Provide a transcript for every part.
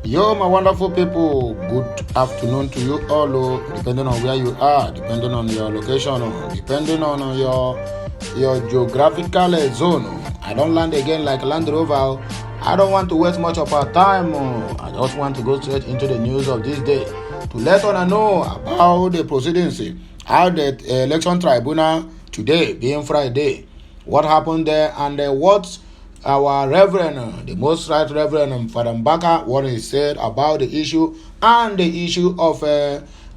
Yo, my wonderful people, good afternoon to you all, depending on where you are, depending on your location, depending on your geographical zone. I don't land again like Land Rover. I don't want to waste much of our time. I just want to go straight into the news of this day to let one know about the proceedings, how the election tribunal today, being Friday, what happened there, and what our Reverend, the Most Right Reverend Father MBAKA, what he said about the issue and the issue of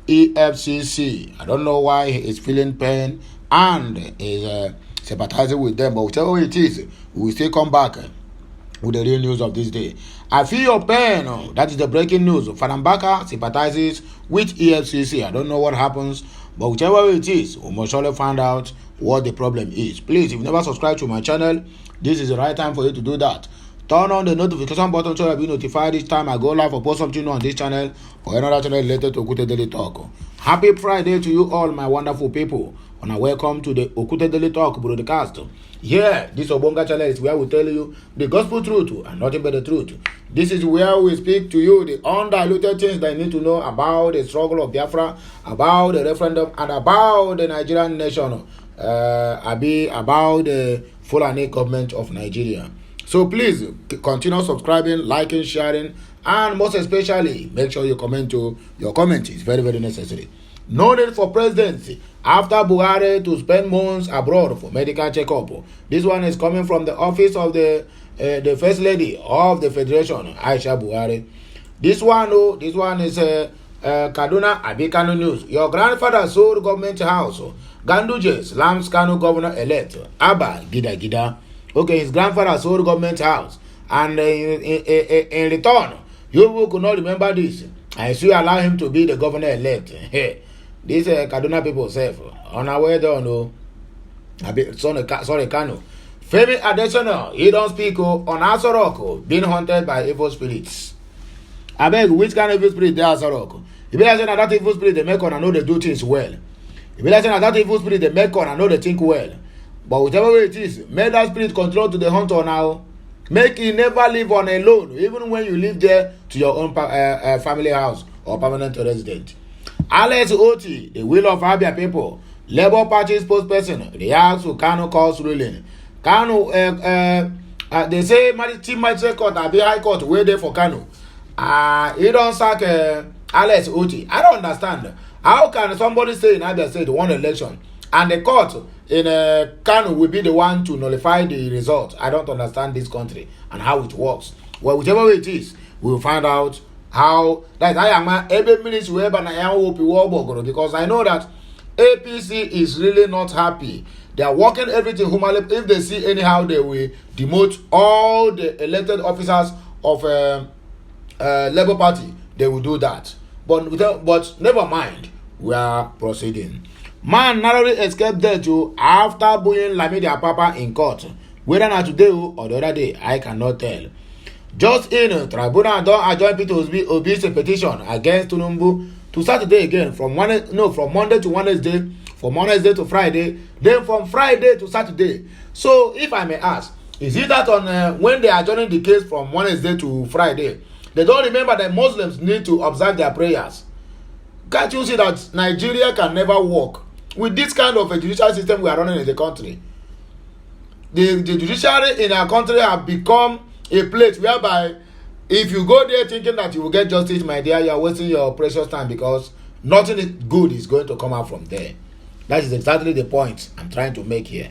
EFCC. I don't know why he is feeling pain and is sympathizing with them, but whichever it is, we will still come back with the real news of this day. I feel your pain. That is the breaking news. Father MBAKA sympathizes with EFCC. I don't know what happens, but whichever it is, we must surely find out what the problem is. Please, if you never subscribe to my channel, this is the right time for you to do that. Turn on the notification button so you'll be notified each time I go live or post something on this channel or another channel related to Okute Daily Talk. Happy Friday to you all, my wonderful people, and I welcome to the Okute Daily Talk broadcast. Here, this Obonga channel is where we tell you the gospel truth and nothing but the truth. This is where we speak to you the undiluted things that you need to know about the struggle of Biafra, about the referendum, and about the Nigerian nation, about the Fulani government of Nigeria. So please continue subscribing, liking, sharing, and most especially make sure you comment to your comment is very, very necessary. No need for presidency after Buhari to spend months abroad for medical checkup. This one is coming from the office of the First Lady of the Federation, Aisha Buhari. This one is Kaduna Abikano News. Your grandfather sold government house. Ganduje slams Kano governor-elect Abba Gida. Okay, his grandfather sold government house. And in return, you could not remember this. I still allow him to be the governor-elect. Hey, these Kaduna people say, on our way down, sorry, Kano. Femi Adesina, he don't speak on Asorok, being haunted by evil spirits. I beg, which kind of evil spirit they are Asorok? You better say that evil spirit they make on and know they do things well. You better say that evil spirit they make on and know they think well. But whichever way it is, make that spirit control to the hunter now. Make it never live on alone, even when you live there to your own family house or permanent resident. Alex Oti, the will of Abia people, Labour Party spokesperson, reacts to Kano cause ruling. Kano, they say Chief Magistrate Court, Abia High Court, where they for Kano. He don't sack Alex Oti. I don't understand. How can somebody say in Abia State won election and the court in Kano will be the one to nullify the result? I don't understand this country and how it works. Well, whichever way it is, we will find out how that I am every minute because I know that APC is really not happy. They are working everything humanly. If they see anyhow, they will demote all the elected officers of Labour Party. They will do that. But never mind. We are proceeding. Man narrowly escaped death after bullying Lamidi Papa in court. Whether not today or the other day, I cannot tell. Just in, tribunal don't adjourn Peter Obi's petition against Tinubu to Saturday again from Monday to Wednesday, from Wednesday to Friday, then from Friday to Saturday. So, if I may ask, is it that on when they are adjourning the case from Wednesday to Friday, they don't remember that Muslims need to observe their prayers? Can't you see that Nigeria can never work with this kind of a judicial system we are running in the country? The judiciary in our country have become a place whereby if you go there thinking that you will get justice, my dear, you are wasting your precious time because nothing good is going to come out from there. That is exactly the point I'm trying to make here.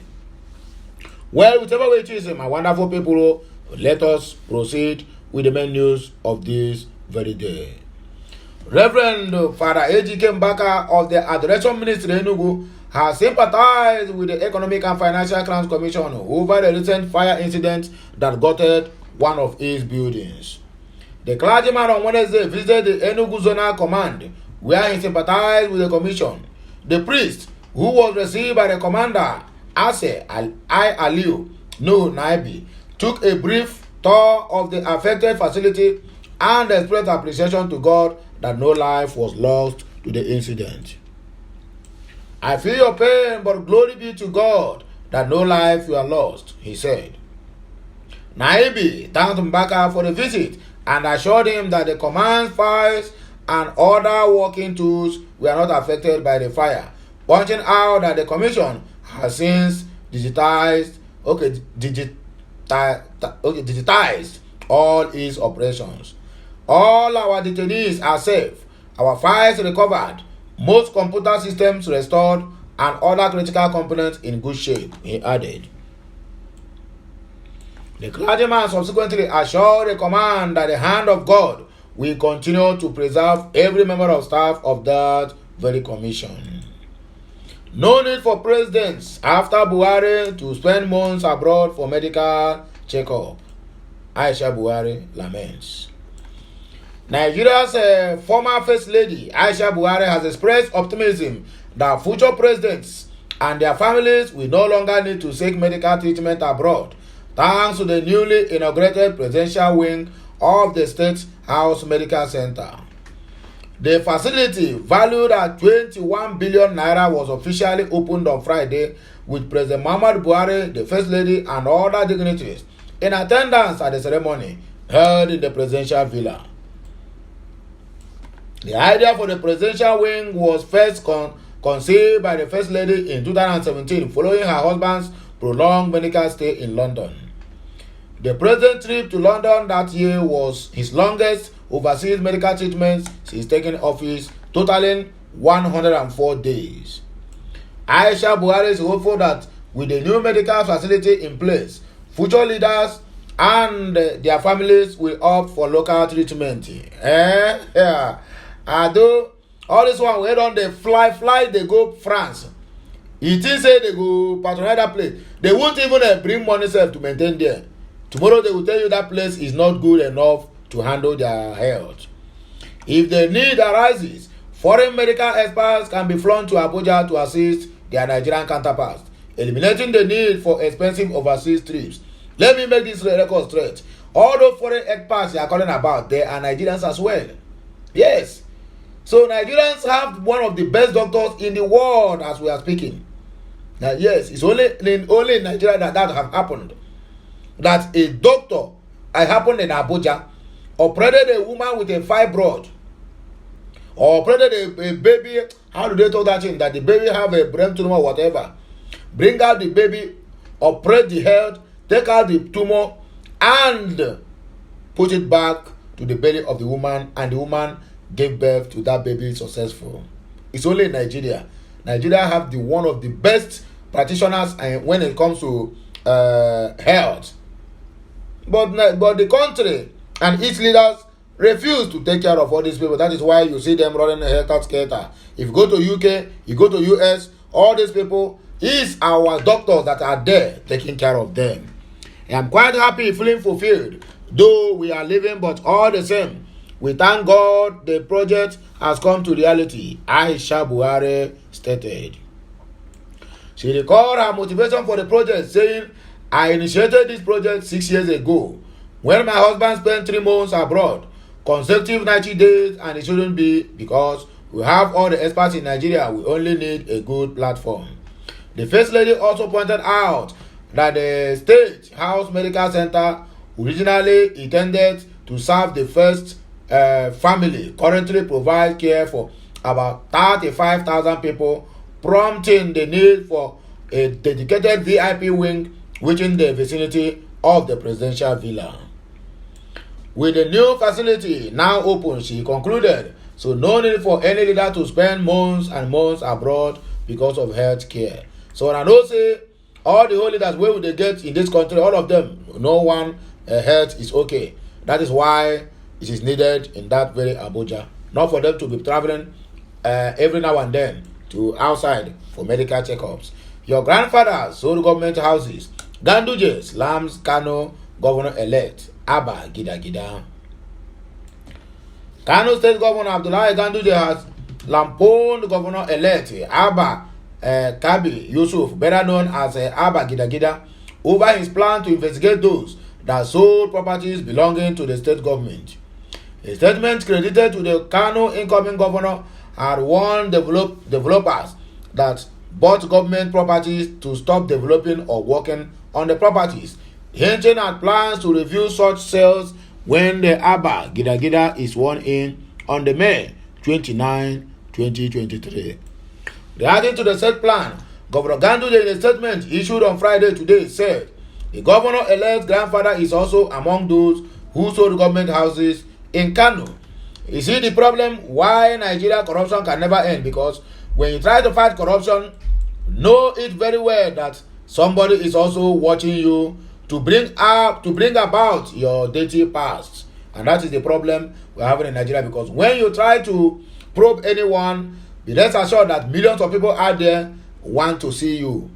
Well, whichever way it is, my wonderful people, let us proceed with the main news of this very day. Reverend Father Ejike MBAKA of the Adoration Ministry Enugu has sympathized with the Economic and Financial Crimes Commission over the recent fire incident that gutted one of his buildings. The clergyman on Wednesday visited the Enugu Zonal Command where he sympathized with the commission. The priest, who was received by the commander, Ase Aliu No Naibi, took a brief tour of the affected facility and expressed appreciation to God that no life was lost to the incident. I feel your pain, but glory be to God that no life were lost, he said. Naibi thanked MBAKA for the visit and assured him that the command files and other working tools were not affected by the fire, pointing out that the commission has since digitized all its operations. All our detainees are safe, our files recovered, most computer systems restored, and other critical components in good shape, he added. The clergyman subsequently assured the command that the hand of God will continue to preserve every member of staff of that very commission. No need for presidents after Buhari to spend months abroad for medical checkup, Aisha Buhari laments. Nigeria's former First Lady, Aisha Buhari, has expressed optimism that future presidents and their families will no longer need to seek medical treatment abroad, thanks to the newly inaugurated presidential wing of the State House Medical Center. The facility, valued at 21 billion naira, was officially opened on Friday, with President Muhammadu Buhari, the First Lady, and other dignitaries in attendance at the ceremony held in the presidential villa. The idea for the presidential wing was first conceived by the First Lady in 2017 following her husband's prolonged medical stay in London. The president's trip to London that year was his longest overseas medical treatment since taking office, totaling 104 days. Aisha Buhari is hopeful that with the new medical facility in place, future leaders and their families will opt for local treatment. Although all this one we don dey fly they go France. You think say they go patronize that place? They won't even bring money self to maintain there. Tomorrow they will tell you that place is not good enough to handle their health. If the need arises, foreign medical experts can be flown to Abuja to assist their Nigerian counterparts, eliminating the need for expensive overseas trips. Let me make this record straight. All those foreign experts you are calling about, they are Nigerians as well. Yes. So Nigerians have one of the best doctors in the world as we are speaking. Now, yes, it's only in Nigeria that have happened. That a doctor, it happened in Abuja, operated a woman with a fibroid, or operated a baby. How do they talk that thing? That the baby have a brain tumor or whatever. Bring out the baby, operate the head, take out the tumor, and put it back to the belly of the woman, and the woman gave birth to that baby successful. It's only in Nigeria. Nigeria have one of the best practitioners when it comes to health. But the country and its leaders refuse to take care of all these people. That is why you see them running a health scatter. If you go to UK, you go to US, all these people, it's our doctors that are there taking care of them. And I'm quite happy, feeling fulfilled, though we are living, but all the same, we thank God the project has come to reality, Aisha Buhari stated. She recalled her motivation for the project, saying, I initiated this project 6 years ago when my husband spent 3 months abroad, consecutive 90 days, and it shouldn't be because we have all the experts in Nigeria. We only need a good platform. The First Lady also pointed out that the State House Medical Center originally intended to serve the first family currently provides care for about 35,000 people, prompting the need for a dedicated VIP wing within the vicinity of the presidential villa. With the new facility now open, she concluded, so no need for any leader to spend months and months abroad because of health care. So when I know say all the whole leaders where would they get in this country, all of them, no one health is okay. That is why it is needed in that very Abuja. Not for them to be traveling every now and then to outside for medical checkups. Your grandfather sold government houses. Ganduje slams Kano governor-elect Abba Gida Gida. Kano State Governor Abdullahi Ganduje has lampooned governor-elect Abba Kabi Yusuf, better known as Abba Gida Gida, over his plan to investigate those that sold properties belonging to the state government. A statement credited to the Kano incoming governor had warned developers that bought government properties to stop developing or working on the properties, hinting at plans to review such sales when the Abba Gida is sworn in on the May 29, 2023. Reacting to the said plan, Governor Ganduje, in a statement issued on Friday today, said the governor-elect's grandfather is also among those who sold government houses in Kano. You see the problem why Nigeria corruption can never end, because when you try to fight corruption, know it very well that somebody is also watching you to bring about your dirty past. And that is the problem we're having in Nigeria, because when you try to probe anyone, be rest assured that millions of people out there want to see you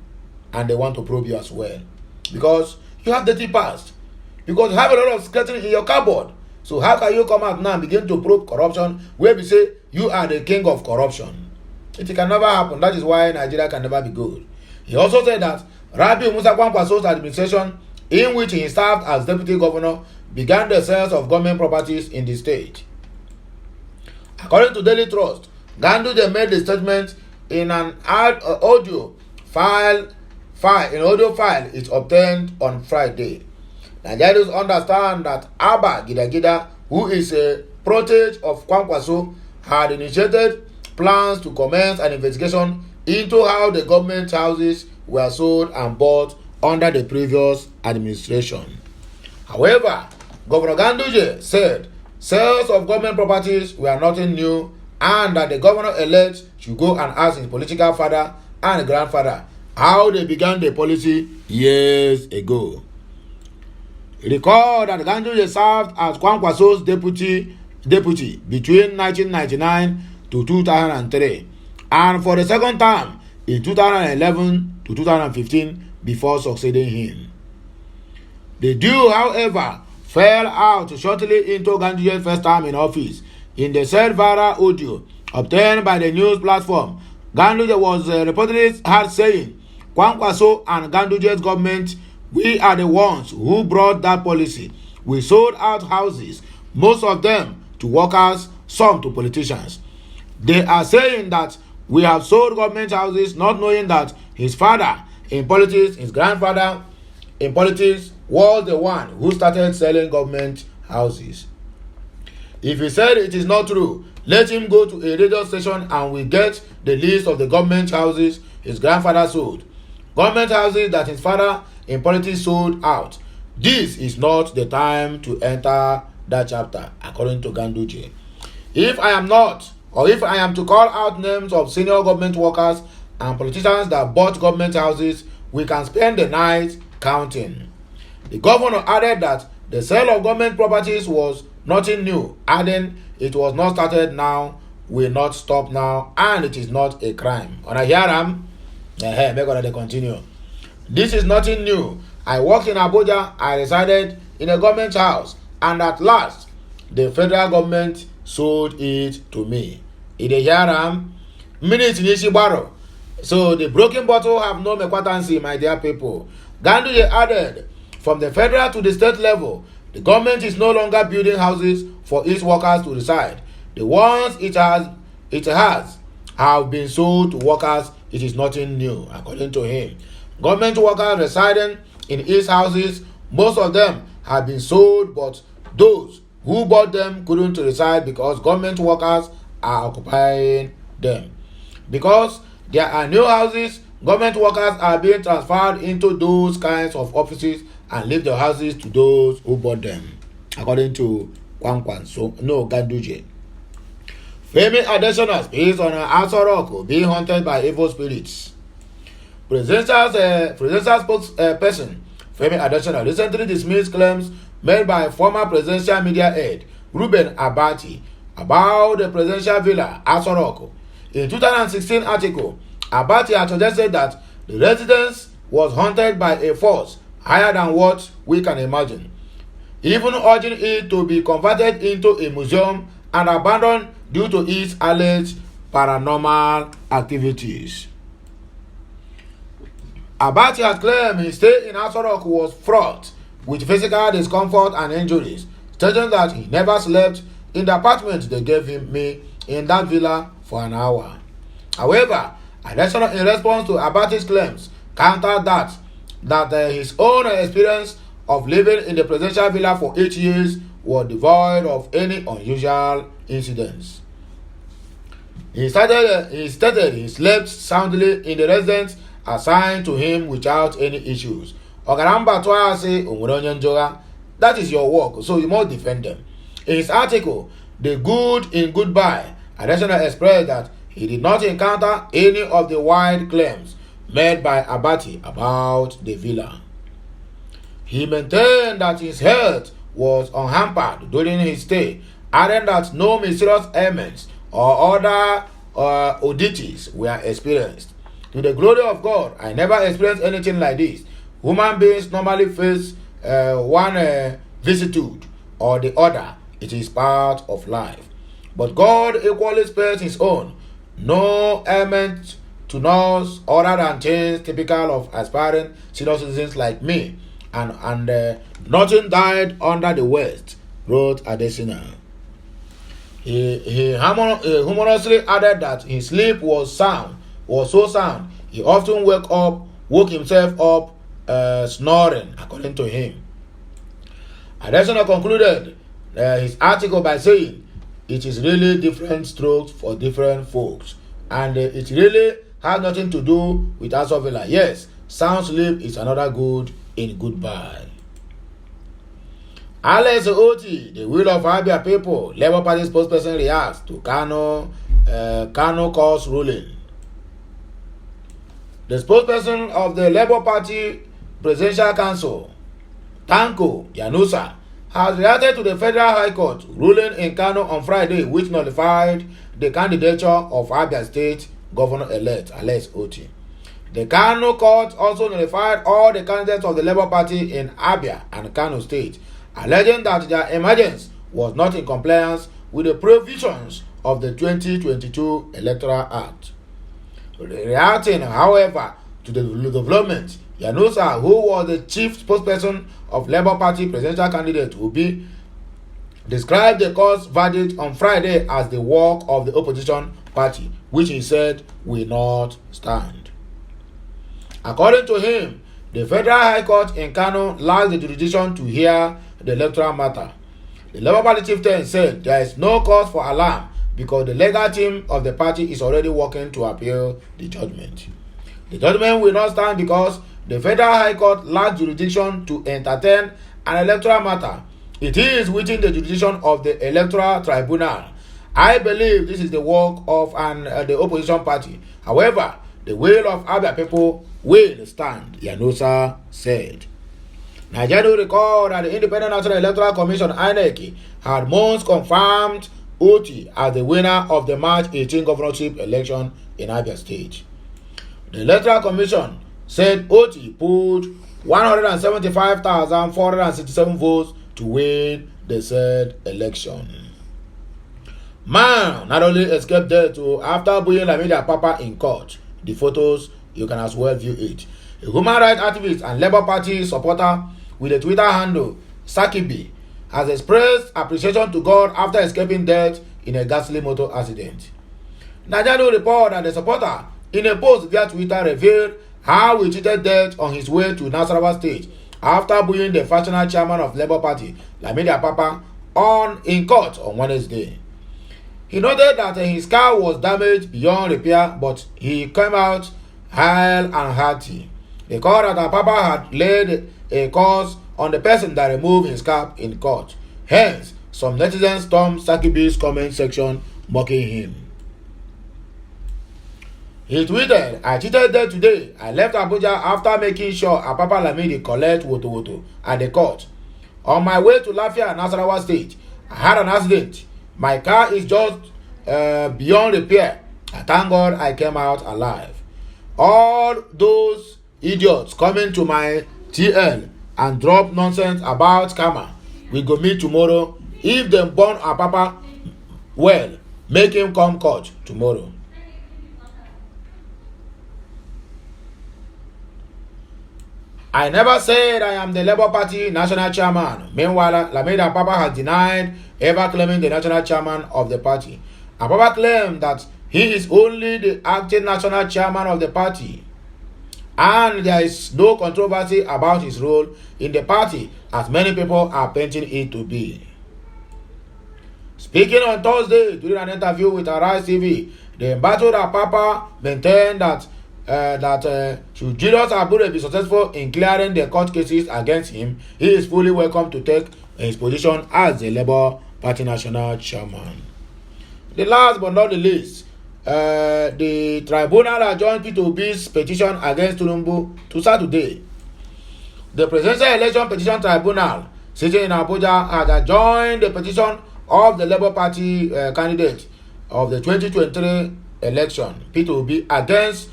and they want to probe you as well, because you have dirty past, because you have a lot of skeleton in your cupboard. So how can you come out now and begin to probe corruption where we say you are the king of corruption? It can never happen. That is why Nigeria can never be good. He also said that Rabiu Musa Kwankwaso's administration, in which he served as deputy governor, began the sales of government properties in the state. According to Daily Trust, Ganduje made the statement in an audio file it obtained on Friday. Nigerians understand that Abba Gida, who is a protege of Kwankwaso, had initiated plans to commence an investigation into how the government houses were sold and bought under the previous administration. However, Governor Ganduje said sales of government properties were nothing new, and that the governor-elect should go and ask his political father and grandfather how they began the policy years ago. Recall that Ganduje served as Kwankwaso's deputy between 1999 to 2003, and for the second time in 2011 to 2015 before succeeding him. The duo, however, fell out shortly into Ganduje's first time in office. In the said viral audio obtained by the news platform, Ganduje was reportedly heard saying, "Kwankwaso and Ganduje's government, we are the ones who brought that policy. We sold out houses, most of them to workers, some to politicians. They are saying that we have sold government houses, not knowing that his father in politics, his grandfather in politics, was the one who started selling government houses." If he said it is not true, let him go to a radio station and we get the list of the government houses his grandfather sold. Government houses that his father in politics sold out. This is not the time to enter that chapter, according to Ganduje. If I am to call out names of senior government workers and politicians that bought government houses, we can spend the night counting. The governor added that the sale of government properties was nothing new, adding it was not started now, will not stop now, and it is not a crime. When I hear them, make sure they continue. This is nothing new. I worked in Abuja, I resided in a government house, and at last, the federal government sold it to me. In the Yaram, minutes in Ishibaro. So the broken bottle have no mekwatansi, my dear people. Ganduje added, from the federal to the state level, the government is no longer building houses for its workers to reside. The ones it has have been sold to workers. It is nothing new, according to him. Government workers residing in its houses, most of them have been sold, but those who bought them couldn't reside because government workers are occupying them. Because there are new houses, government workers are being transferred into those kinds of offices and leave the houses to those who bought them, according to Ganduje. Femi Adesina speaks on Asoroko being haunted by evil spirits. Presidential spokesperson Femi Adesina recently dismissed claims made by former presidential media aide Ruben Abati about the presidential villa Asoroko. In 2016 article, Abati had suggested that the residence was haunted by a force higher than what we can imagine, even urging it to be converted into a museum and abandoned due to its alleged paranormal activities. Abati has claimed his stay in Asorok was fraught with physical discomfort and injuries, stating that he never slept in the apartment they gave me in that villa for an hour. However, Adesina, in response to Abati's claims, countered that his own experience of living in the presidential villa for 8 years was devoid of any unusual incidents. He slept soundly in the residence assigned to him without any issues. That is your work, so you must defend them. In his article, The Good in Goodbye, Adesina expressed that he did not encounter any of the wild claims made by Abati about the villa. He maintained that his health was unhampered during his stay, adding that no mysterious ailments or other oddities were experienced. To the glory of God, I never experienced anything like this. Human beings normally face one vicissitude or the other. It is part of life. But God equally spares his own. No ailment to nurse other than things typical of aspiring senior citizens like me. And nothing died under the West, wrote Adesina. He humorously added that his sleep was so sound, he often woke himself up snoring, according to him. Adesina concluded his article by saying, it is really different strokes for different folks, and it really has nothing to do with Asovila. Yes, sound sleep is another good in goodbye. Alex Oti, the will of Abia people, Labour Party spokesperson, reacts to Kano court's ruling. The spokesperson of the Labour Party Presidential Council, Tanko Yanusa, has reacted to the Federal High Court ruling in Kano on Friday, which nullified the candidature of Abia State Governor-elect Alex Oti. The Kano court also nullified all the candidates of the Labour Party in Abia and Kano State, alleging that their emergence was not in compliance with the provisions of the 2022 Electoral Act. Reacting, however, to the development, Yanusa, who was the chief spokesperson of Labour Party presidential candidate Obi, described the court's verdict on Friday as the work of the opposition party, which he said will not stand. According to him, the Federal High Court in Kano lacks the jurisdiction to hear the electoral matter. The Labour Party chieftain said there is no cause for alarm because the legal team of the party is already working to appeal the judgment. The judgment will not stand because the Federal High Court lacks jurisdiction to entertain an electoral matter. It is within the jurisdiction of the Electoral Tribunal. I believe this is the work of the opposition party. However, the will of other people will stand, Yanusa said. Nigeria will recall that the Independent National Electoral Commission (INEC) had once confirmed Oti as the winner of the March 18 governorship election in Abia State. The Electoral Commission said Oti pulled 175,467 votes to win the said election. Man not only escaped death after bullying Lamidi Papa in court. The photos, you can as well view it. A human rights activist and Labour Party supporter with the Twitter handle Sakibi has expressed appreciation to God after escaping death in a ghastly motor accident. Nigeria report that the supporter in a post via Twitter revealed how he cheated death on his way to Nasarawa State after bullying the factional chairman of Labour Party, Lamidi Papa, in court on Wednesday. He noted that his car was damaged beyond repair, but he came out hale and hearty. The court that Papa had laid a curse on the person that removed his cap in court. Hence, some netizens stormed Sakibi's comment section mocking him. He tweeted, I cheated there today. I left Abuja after making sure Papa Lamidi collect woto at the court. On my way to Lafia, Nasarawa State, I had an accident. My car is just beyond repair. I thank God I came out alive. All those idiots coming to my TL and drop nonsense about karma, we go meet tomorrow. If them born a Papa, well, make him come court tomorrow. I never said I am the Labour Party national chairman. Meanwhile, Lamidi Papa has denied ever claiming the national chairman of the party. Papa claimed that he is only the acting national chairman of the party, and there is no controversy about his role in the party as many people are painting it to be. Speaking on Thursday during an interview with Arise TV, the embattled Papa maintained that should Jesus Abure be successful in clearing the court cases against him, he is fully welcome to take his position as the Labour Party National Chairman. The last but not the least, the tribunal adjourned P2B's petition against Tinubu to Saturday. The Presidential Election Petition Tribunal sitting in Abuja had adjourned the petition of the Labour Party candidate of the 2023 election, P2B, against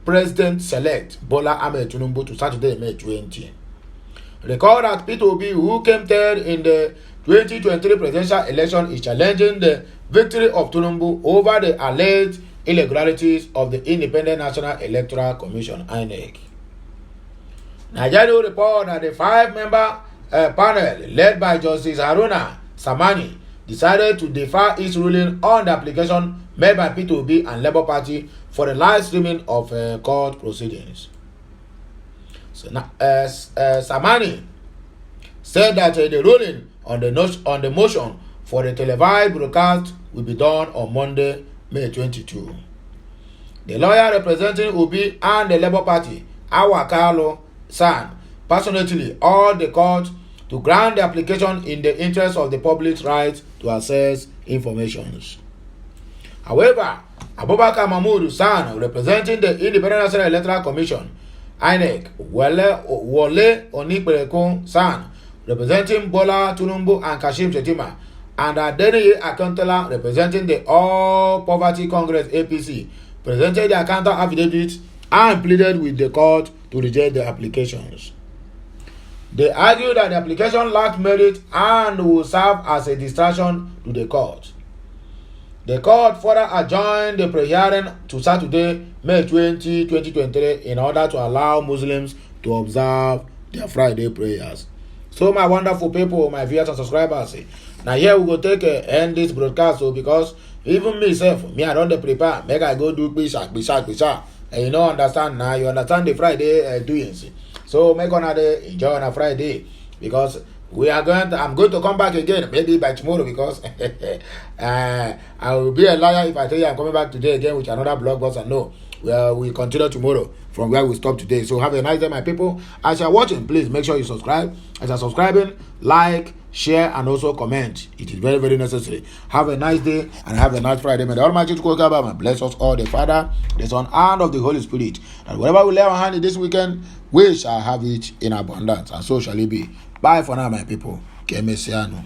President-elect Bola Ahmed Tinubu to Saturday, May 20. Recall that P2B, who came third in the 2023 presidential election, is challenging the victory of Tinubu over the alleged irregularities of the Independent National Electoral Commission, INEC. Nigeria report that the 5-member panel led by Justice Haruna Samani decided to defer its ruling on the application made by P2B and Labour Party for the live streaming of court proceedings. So, Samani said that the ruling on the motion for the televised broadcast will be done on Monday, May 22. The lawyer representing Obi and the Labour Party, Awakalo San, personally urged the court to grant the application in the interest of the public's right to access information. However, Abubakar Mahmood San, representing the Independent National Electoral Commission, INEC, Wole Onipereko San, representing Bola Tinubu and Kashim Shettima, and Adeniyi Akintola, representing the All Poverty Congress APC, presented the counter affidavits and pleaded with the court to reject the applications. They argued that the application lacked merit and will serve as a distraction to the court. The court further adjourned the pre-hearing to Saturday, May 20, 2023, in order to allow Muslims to observe their Friday prayers. So, my wonderful people, my viewers and subscribers, now here we go take end this broadcast, so because even myself, I don't prepare, make I go do bisha, and you don't understand now, you understand the Friday doings. So make on enjoy on a Friday, because I'm going to come back again, maybe by tomorrow, because I will be a liar if I tell you I'm coming back today again with another blockbuster. No, we'll continue tomorrow from where we stop today. So have a nice day, my people. As you're watching, please make sure you subscribe. As you're subscribing, like, share, and also comment. It is very, very necessary. Have a nice day and have a nice Friday. May the Almighty God bless us all, the Father, the Son, and of the Holy Spirit. And whatever we lay our hand in this weekend, we shall have it in abundance, and so shall it be. Bye for now, my people. Que mesiano.